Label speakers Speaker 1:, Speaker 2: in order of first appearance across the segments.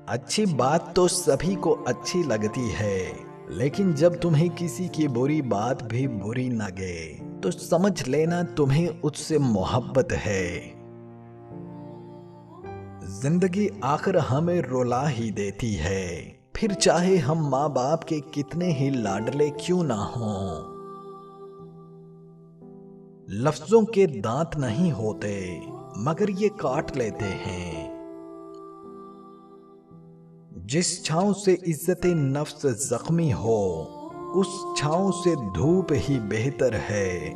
Speaker 1: اچھی بات تو سبھی کو اچھی لگتی ہے، لیکن جب تمہیں کسی کی بری بات بھی بری لگے تو سمجھ لینا تمہیں اس سے محبت ہے۔ زندگی آخر ہمیں رلا ہی دیتی ہے، پھر چاہے ہم ماں باپ کے کتنے ہی لاڈلے کیوں نہ ہوں۔ لفظوں کے دانت نہیں ہوتے مگر یہ کاٹ لیتے ہیں۔ جس چھاؤں سے عزت نفس زخمی ہو اس چھاؤں سے دھوپ ہی بہتر ہے۔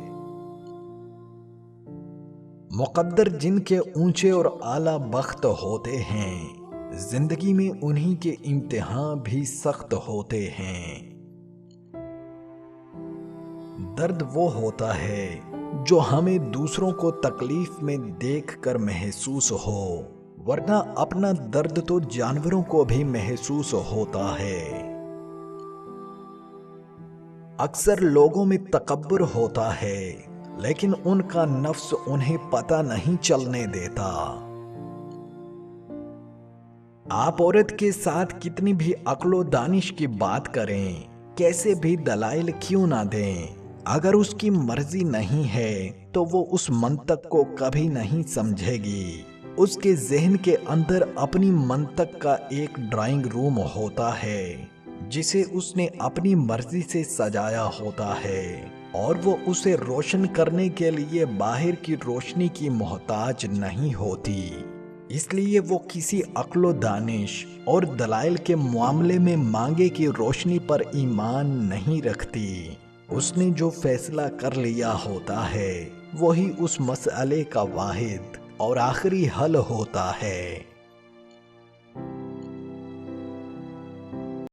Speaker 1: مقدر جن کے اونچے اور اعلیٰ بخت ہوتے ہیں، زندگی میں انہی کے امتحان بھی سخت ہوتے ہیں۔ درد وہ ہوتا ہے جو ہمیں دوسروں کو تکلیف میں دیکھ کر محسوس ہو، ورنہ اپنا درد تو جانوروں کو بھی محسوس ہوتا ہے۔ اکثر لوگوں میں تکبر ہوتا ہے لیکن ان کا نفس انہیں پتہ نہیں چلنے دیتا۔ آپ عورت کے ساتھ کتنی بھی عقل و دانش کی بات کریں، کیسے بھی دلائل کیوں نہ دیں، اگر اس کی مرضی نہیں ہے تو وہ اس منطق کو کبھی نہیں سمجھے گی۔ اس کے ذہن کے اندر اپنی منطق کا ایک ڈرائنگ روم ہوتا ہے جسے اس نے اپنی مرضی سے سجایا ہوتا ہے، اور وہ اسے روشن کرنے کے لیے باہر کی روشنی کی محتاج نہیں ہوتی۔ اس لیے وہ کسی عقل و دانش اور دلائل کے معاملے میں مانگے کی روشنی پر ایمان نہیں رکھتی۔ اس نے جو فیصلہ کر لیا ہوتا ہے وہی اس مسئلے کا واحد اور آخری حل ہوتا ہے۔